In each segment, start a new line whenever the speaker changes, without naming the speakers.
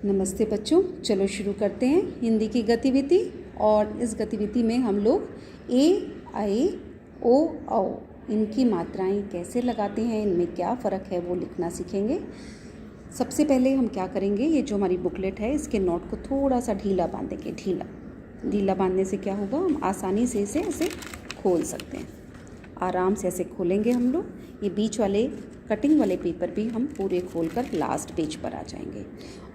नमस्ते बच्चों, चलो शुरू करते हैं हिंदी की गतिविधि। और इस गतिविधि में हम लोग ए, आई, ओ, औ इनकी मात्राएं कैसे लगाते हैं, इनमें क्या फ़र्क है वो लिखना सीखेंगे। सबसे पहले हम क्या करेंगे, ये जो हमारी बुकलेट है इसके नोट को थोड़ा सा ढीला बांधेंगे। ढीला बांधने से क्या होगा, हम आसानी से इसे ऐसे खोल सकते हैं। आराम से ऐसे खोलेंगे हम लोग। ये बीच वाले कटिंग वाले पेपर भी हम पूरे खोलकर लास्ट पेज पर आ जाएंगे।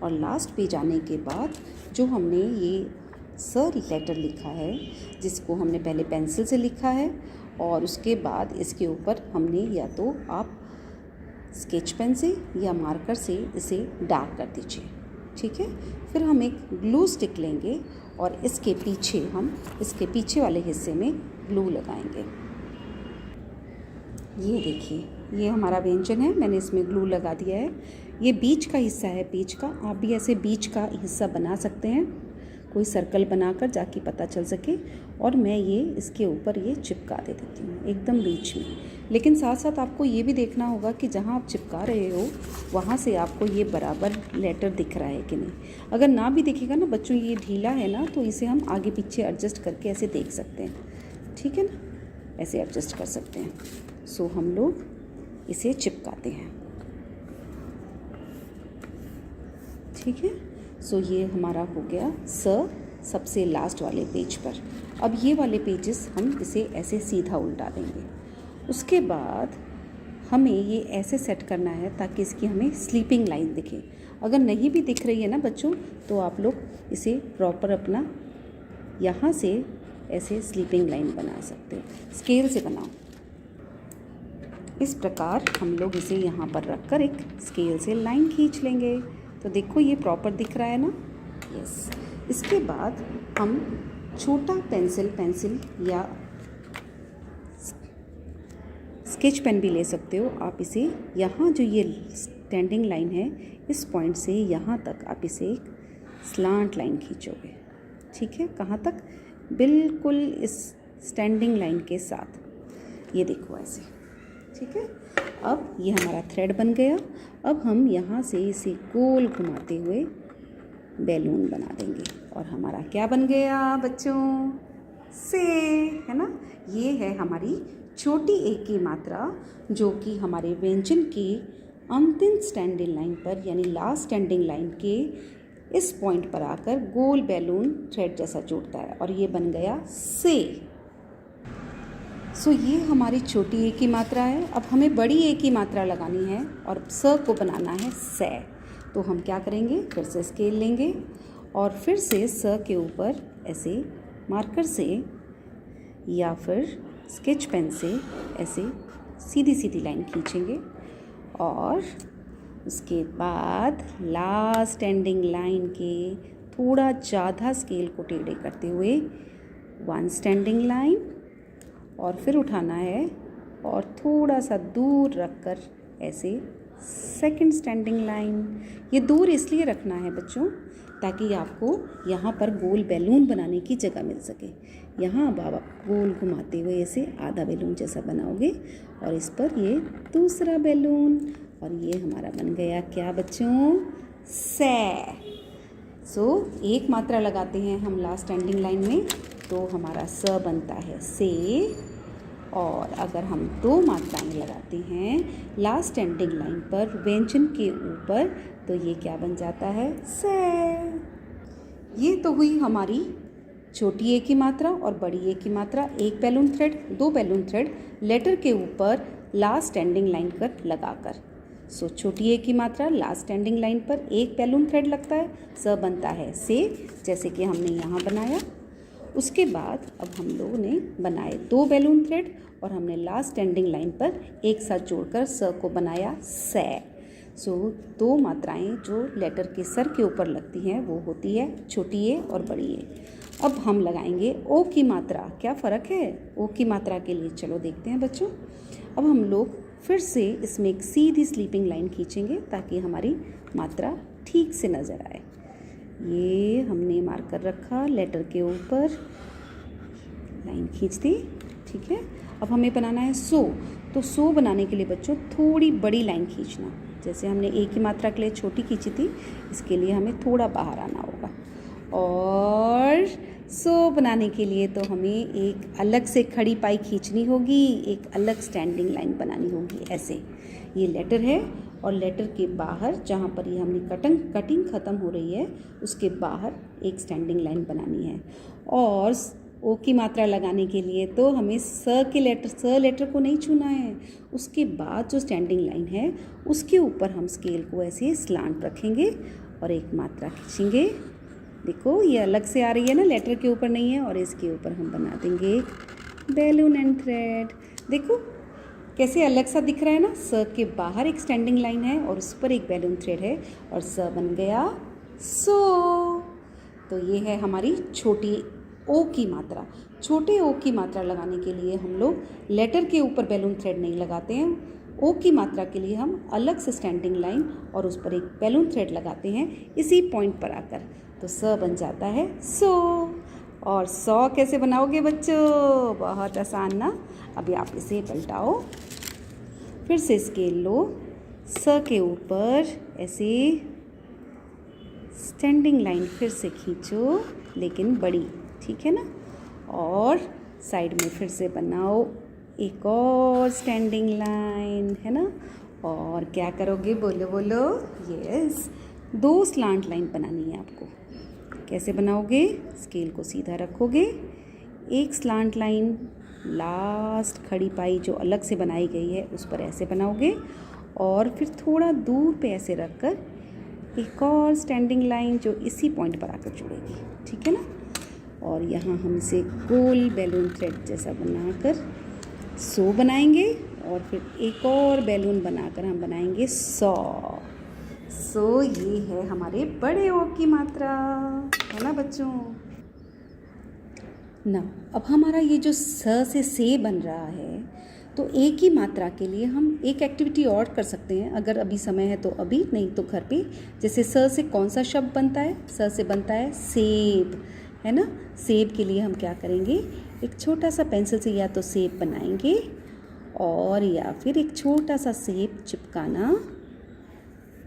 और लास्ट पेज आने के बाद जो हमने ये सर लेटर लिखा है, जिसको हमने पहले पेंसिल से लिखा है और उसके बाद इसके ऊपर हमने या तो आप स्केच पेन से या मार्कर से इसे डार्क कर दीजिए, ठीक है। फिर हम एक ग्लू स्टिक लेंगे और इसके पीछे वाले हिस्से में ग्लू लगाएंगे। ये देखिए, ये हमारा व्यंजन है, मैंने इसमें ग्लू लगा दिया है। ये बीच का हिस्सा है पेज का। आप भी ऐसे बीच का हिस्सा बना सकते हैं, कोई सर्कल बनाकर, जाके पता चल सके। और मैं ये इसके ऊपर ये चिपका दे देती हूँ एकदम बीच में। लेकिन साथ साथ आपको ये भी देखना होगा कि जहाँ आप चिपका रहे हो वहाँ से आपको ये बराबर लेटर दिख रहा है कि नहीं। अगर ना भी दिखेगा ना बच्चों, ये ढीला है ना, तो इसे हम आगे पीछे एडजस्ट करके ऐसे देख सकते हैं, ठीक है ना, ऐसे एडजस्ट कर सकते हैं। सो हम लोग इसे चिपकाते हैं, ठीक है। सो ये हमारा हो गया सबसे लास्ट वाले पेज पर। अब ये वाले पेजेस हम इसे ऐसे सीधा उल्टा देंगे। उसके बाद हमें ये ऐसे सेट करना है ताकि इसकी हमें स्लीपिंग लाइन दिखे। अगर नहीं भी दिख रही है ना बच्चों, तो आप लोग इसे प्रॉपर अपना यहाँ से ऐसे स्लीपिंग लाइन बना सकते हो। स्केल से बनाओ। इस प्रकार हम लोग इसे यहाँ पर रखकर एक स्केल से लाइन खींच लेंगे। तो देखो ये प्रॉपर दिख रहा है ना, यस। इसके बाद हम छोटा पेंसिल या स्केच पेन भी ले सकते हो आप। इसे यहाँ जो ये स्टैंडिंग लाइन है, इस पॉइंट से यहाँ तक आप इसे एक स्लांट लाइन खींचोगे, ठीक है। कहाँ तक, बिल्कुल इस स्टैंडिंग लाइन के साथ। ये देखो ऐसे, ठीक है। अब ये हमारा थ्रेड बन गया। अब हम यहाँ से इसे गोल घुमाते हुए बैलून बना देंगे और हमारा क्या बन गया बच्चों, से, है ना। ये है हमारी छोटी ए की मात्रा, जो कि हमारे व्यंजन की अंतिम स्टैंडिंग लाइन पर, यानी लास्ट स्टैंडिंग लाइन के इस पॉइंट पर आकर गोल बैलून थ्रेड जैसा जुड़ता है और ये बन गया से। सो ये हमारी छोटी ए की मात्रा है। अब हमें बड़ी ए की मात्रा लगानी है और स को बनाना है से। तो हम क्या करेंगे, फिर से स्केल लेंगे और फिर से स के ऊपर ऐसे मार्कर से या फिर स्केच पेन से ऐसे सीधी लाइन खींचेंगे। और उसके बाद लास्ट एंडिंग लाइन के थोड़ा ज़्यादा स्केल को टेढ़े करते हुए वन स्टैंडिंग लाइन, और फिर उठाना है और थोड़ा सा दूर रखकर ऐसे सेकंड स्टैंडिंग लाइन। ये दूर इसलिए रखना है बच्चों ताकि आपको यहाँ पर गोल बैलून बनाने की जगह मिल सके। यहाँ अब आप गोल घुमाते हुए ऐसे आधा बैलून जैसा बनाओगे और इस पर ये दूसरा बैलून, और ये हमारा बन गया क्या बच्चों, से। सो एक मात्रा लगाते हैं हम लास्ट स्टैंडिंग लाइन में, तो हमारा स बनता है से। और अगर हम दो मात्राएं लगाते हैं लास्ट स्टैंडिंग लाइन पर व्यंजन के ऊपर, तो ये क्या बन जाता है, से। ये तो हुई हमारी छोटी ए की मात्रा और बड़ी ए की मात्रा। एक बैलून थ्रेड, दो बैलून थ्रेड लेटर के ऊपर लास्ट स्टैंडिंग लाइन पर लगाकर। सो छोटी ए की मात्रा लास्ट स्टैंडिंग लाइन पर एक बैलून थ्रेड लगता है, स बनता है से, जैसे कि हमने यहाँ बनाया। उसके बाद अब हम लोगों ने बनाए दो बैलून थ्रेड और हमने लास्ट स्टैंडिंग लाइन पर एक साथ जोड़कर स को बनाया से। सो दो मात्राएं जो लेटर के सर के ऊपर लगती हैं वो होती है छोटी ए और बड़ी ए। अब हम लगाएंगे ओ की मात्रा। क्या फ़र्क है ओ की मात्रा के लिए, चलो देखते हैं बच्चों। अब हम लोग फिर से इसमें एक सीधी स्लीपिंग लाइन खींचेंगे ताकि हमारी मात्रा ठीक से नज़र आए। ये हमने मार्कर रखा लेटर के ऊपर, लाइन खींच दी, ठीक है। अब हमें बनाना है सो। तो सो बनाने के लिए बच्चों थोड़ी बड़ी लाइन खींचना, जैसे हमने ए की मात्रा के लिए छोटी खींची थी, इसके लिए हमें थोड़ा बाहर आना होगा। और सो बनाने के लिए तो हमें एक अलग से खड़ी पाई खींचनी होगी, एक अलग स्टैंडिंग लाइन बनानी होगी। ऐसे ये लेटर है और लेटर के बाहर जहाँ पर ये हमने कटिंग ख़त्म हो रही है उसके बाहर एक स्टैंडिंग लाइन बनानी है। और ओ की मात्रा लगाने के लिए तो हमें स लेटर को नहीं छूना है, उसके बाद जो स्टैंडिंग लाइन है उसके ऊपर हम स्केल को ऐसे स्लांट रखेंगे और एक मात्रा खींचेंगे। देखो ये अलग से आ रही है ना, लेटर के ऊपर नहीं है, और इसके ऊपर हम बना देंगे बैलून एंड थ्रेड। देखो कैसे अलग सा दिख रहा है ना, स के बाहर एक स्टैंडिंग लाइन है और उस पर एक बैलून थ्रेड है और स बन गया सो। तो ये है हमारी छोटी ओ की मात्रा। छोटे ओ की मात्रा लगाने के लिए हम लोग लेटर के ऊपर बैलून थ्रेड नहीं लगाते हैं। ओ की मात्रा के लिए हम अलग से स्टैंडिंग लाइन और उस पर एक बैलून थ्रेड लगाते हैं इसी पॉइंट पर आकर, तो स बन जाता है सो। और 100 कैसे बनाओगे बच्चों? बहुत आसान ना। अभी आप इसे पलटाओ, फिर से स्केल लो, स के ऊपर ऐसे स्टैंडिंग लाइन फिर से खींचो, लेकिन बड़ी, ठीक है ना। और साइड में फिर से बनाओ एक और स्टैंडिंग लाइन, है ना। और क्या करोगे? बोलो बोलो। यस, 2 स्लांट लाइन बनानी है आपको। कैसे बनाओगे? स्केल को सीधा रखोगे, एक स्लांट लाइन लास्ट खड़ी पाई जो अलग से बनाई गई है उस पर ऐसे बनाओगे, और फिर थोड़ा दूर पे ऐसे रखकर एक और स्टैंडिंग लाइन जो इसी पॉइंट पर आकर जुड़ेगी, ठीक है ना। और यहाँ हम इसे गोल बैलून थ्रेड जैसा बनाकर सो बनाएंगे, और फिर एक और बैलून बनाकर हम बनाएंगे 100। सो ये है हमारे बड़े ओ की मात्रा, है ना बच्चों। ना अब हमारा ये जो स से से बन रहा है, तो ए की मात्रा के लिए हम एक एक्टिविटी और कर सकते हैं। अगर अभी समय है तो अभी, नहीं तो घर पे। जैसे स से कौन सा शब्द बनता है? स से बनता है सेब, है ना। सेब के लिए हम क्या करेंगे? एक छोटा सा पेंसिल से या तो सेब बनाएंगे, और या फिर एक छोटा सा सेब चिपकाना,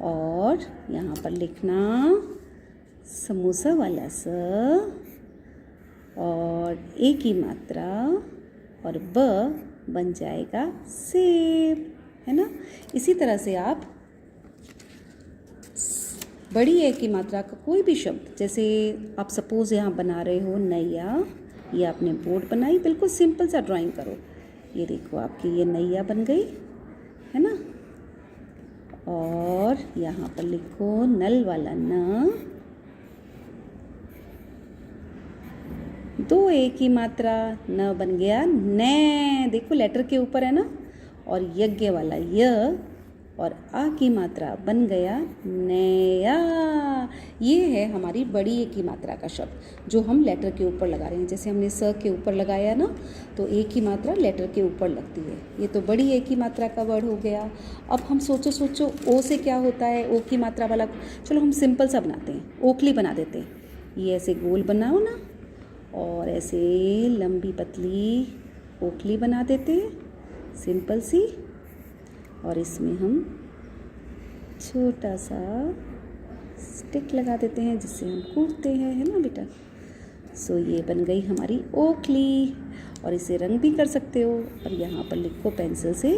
और यहाँ पर लिखना समोसा वाला स, और ए की मात्रा और ब बन जाएगा सेब, है ना। इसी तरह से आप बड़ी ए की मात्रा का कोई भी शब्द, जैसे आप सपोज़ यहाँ बना रहे हो नैया, ये आपने बोर्ड बनाई, बिल्कुल सिंपल सा ड्राइंग करो। ये देखो आपकी ये नैया बन गई, है ना। और यहाँ पर लिखो नल वाला न, 2 ए की मात्रा, न बन गया नै, देखो लेटर के ऊपर है ना। और यज्ञ वाला य, और आ की मात्रा बन गया नया। ये है हमारी बड़ी ए की मात्रा का शब्द जो हम लेटर के ऊपर लगा रहे हैं। जैसे हमने स के ऊपर लगाया ना, तो ए की मात्रा लेटर के ऊपर लगती है। ये तो बड़ी ए की मात्रा का वर्ड हो गया। अब हम सोचो ओ से क्या होता है? ओ की मात्रा वाला, चलो हम सिंपल सा बनाते हैं, ओखली बना देते हैं। ये ऐसे गोल बनाओ ना, और ऐसे लंबी पतली ओखली बना देते हैं, सिंपल सी। और इसमें हम छोटा सा स्टिक लगा देते हैं जिससे हम कूदते हैं, है ना बेटा। सो ये बन गई हमारी ओखली, और इसे रंग भी कर सकते हो। और यहाँ पर लिखो पेंसिल से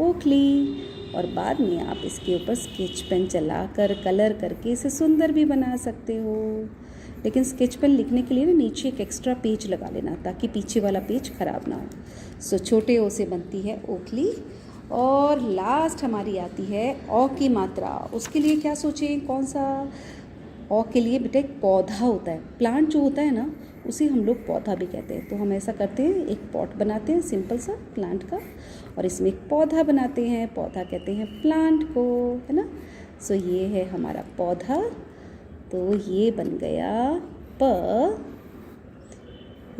ओखली, और बाद में आप इसके ऊपर स्केच पेन चलाकर कलर करके इसे सुंदर भी बना सकते हो। लेकिन स्केच पेन लिखने के लिए ना नीचे एक एक्स्ट्रा पेज लगा लेना, ताकि पीछे वाला पेज ख़राब ना हो। सो छोटे ओ से बनती है ओखली। और लास्ट हमारी आती है औ की मात्रा। उसके लिए क्या सोचें? कौन सा? औ के लिए बेटा एक पौधा होता है, प्लांट जो होता है ना, उसे हम लोग पौधा भी कहते हैं। तो हम ऐसा करते हैं, एक पॉट बनाते हैं सिंपल सा प्लांट का, और इसमें एक पौधा बनाते हैं, पौधा कहते हैं प्लांट को, है ना। सो ये है हमारा पौधा। तो ये बन गया प,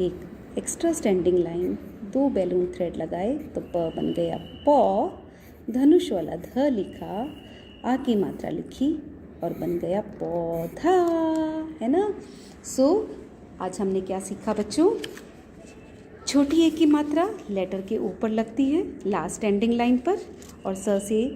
एक extra standing line, 2 balloon thread लगाए तो प बन गया पौ, धनुष वाला ध लिखा, आ की मात्रा लिखी, और बन गया पौधा, है ना। सो आज हमने क्या सीखा बच्चों? छोटी ए की मात्रा लेटर के ऊपर लगती है लास्ट स्टैंडिंग लाइन पर, और स से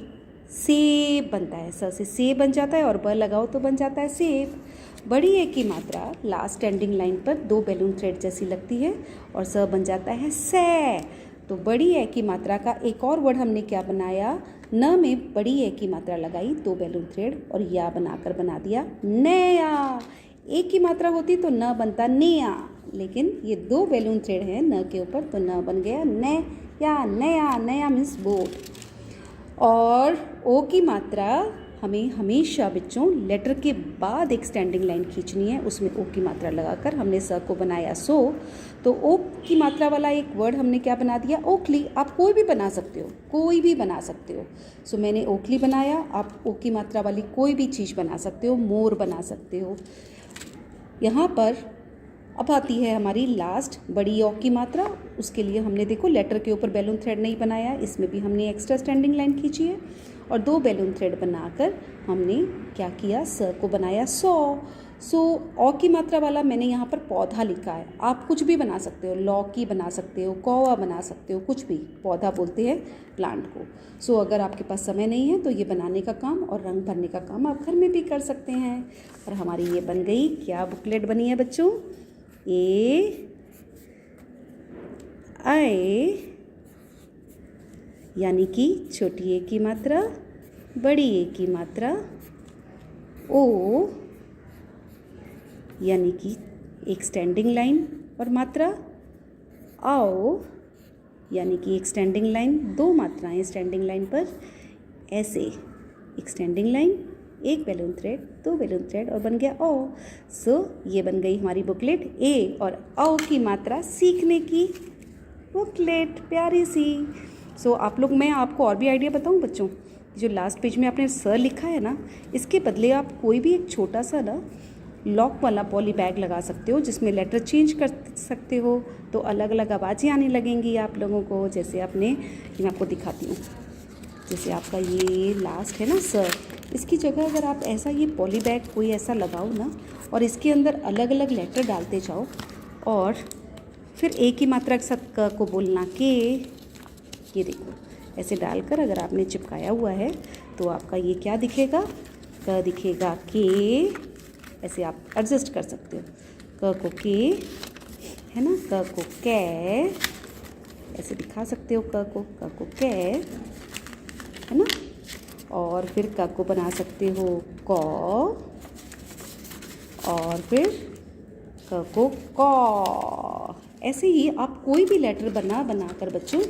सेब बनता है। स से सेब बन जाता है और ब लगाओ तो बन जाता है सेब। बड़ी ए की मात्रा लास्ट एंडिंग लाइन पर 2 बैलून थ्रेड जैसी लगती है और स बन जाता है सै। तो बड़ी ए की मात्रा का एक और वर्ड हमने क्या बनाया, न में बड़ी ए की मात्रा लगाई, 2 बैलून थ्रेड और या बनाकर बना दिया नया। ए की मात्रा होती तो न बनता नया, लेकिन ये 2 बैलून थ्रेड हैं न के ऊपर तो न बन गया नया। नया, नया मीन्स बोट। और ओ की मात्रा हमें हमेशा बच्चों लेटर के बाद एक स्टैंडिंग लाइन खींचनी है, उसमें ओ की मात्रा लगाकर हमने स को बनाया सो। तो ओ की मात्रा वाला एक वर्ड हमने क्या बना दिया, ओखली। आप कोई भी बना सकते हो, कोई भी बना सकते हो। सो मैंने ओखली बनाया, आप ओ की मात्रा वाली कोई भी चीज़ बना सकते हो, मोर बना सकते हो। यहाँ पर अब आती है हमारी लास्ट बड़ी ओ की मात्रा। उसके लिए हमने देखो लेटर के ऊपर बैलून थ्रेड नहीं बनाया, इसमें भी हमने एक्स्ट्रा स्टैंडिंग लाइन खींची है और 2 बैलून थ्रेड बनाकर हमने क्या किया, स को बनाया सो ओ की मात्रा वाला मैंने यहाँ पर पौधा लिखा है। आप कुछ भी बना सकते हो, लौकी बना सकते हो, कौवा बना सकते हो, कुछ भी। पौधा बोलते हैं प्लांट को। सो अगर आपके पास समय नहीं है तो ये बनाने का काम और रंग भरने का काम आप घर में भी कर सकते हैं। और हमारी ये बन गई, क्या बुकलेट बनी है बच्चों, ए आए यानी कि छोटी ए की मात्रा, बड़ी ए की मात्रा, ओ यानी कि एक स्टैंडिंग लाइन और मात्रा, आओ यानी कि एक स्टैंडिंग लाइन, 2 मात्राएं स्टैंडिंग लाइन पर, ऐसे एक स्टैंडिंग लाइन, एक बैलून थ्रेड, 2 बैलून थ्रेड और बन गया ओ। सो ये बन गई हमारी बुकलेट ए और औ की मात्रा सीखने की बुकलेट, प्यारी सी। सो आप लोग, मैं आपको और भी आइडिया बताऊं बच्चों, जो लास्ट पेज में आपने सर लिखा है ना, इसके बदले आप कोई भी एक छोटा सा ना लॉक वाला पॉली बैग लगा सकते हो, जिसमें लेटर चेंज कर सकते हो, तो अलग अलग आवाज़ें आने लगेंगी आप लोगों को। जैसे आपने, मैं आपको दिखाती हूँ, जैसे आपका ये लास्ट है ना सर, इसकी जगह अगर आप ऐसा ये पॉली बैग कोई ऐसा लगाओ ना और इसके अंदर अलग अलग लेटर डालते जाओ और फिर ए की मात्रा के साथ क को बोलना के, ये देखो ऐसे डालकर अगर आपने चिपकाया हुआ है तो आपका ये क्या दिखेगा, क दिखेगा के। ऐसे आप एडजस्ट कर सकते हो, क को के है ना, क को कै, ऐसे दिखा सकते हो, क को कै है ना। और फिर क को बना सकते हो कौ और फिर क को कौ। ऐसे ही आप कोई भी लेटर बना कर बच्चों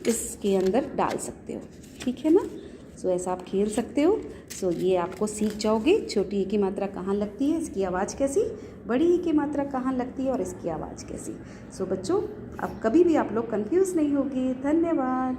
इसके अंदर डाल सकते हो, ठीक है ना। सो ऐसा आप खेल सकते हो। सो ये आपको सीख जाओगे, छोटी ए की मात्रा कहाँ लगती है, इसकी आवाज़ कैसी, बड़ी ए की मात्रा कहाँ लगती है और इसकी आवाज़ कैसी। सो बच्चों अब कभी भी आप लोग कंफ्यूज नहीं होगे। धन्यवाद।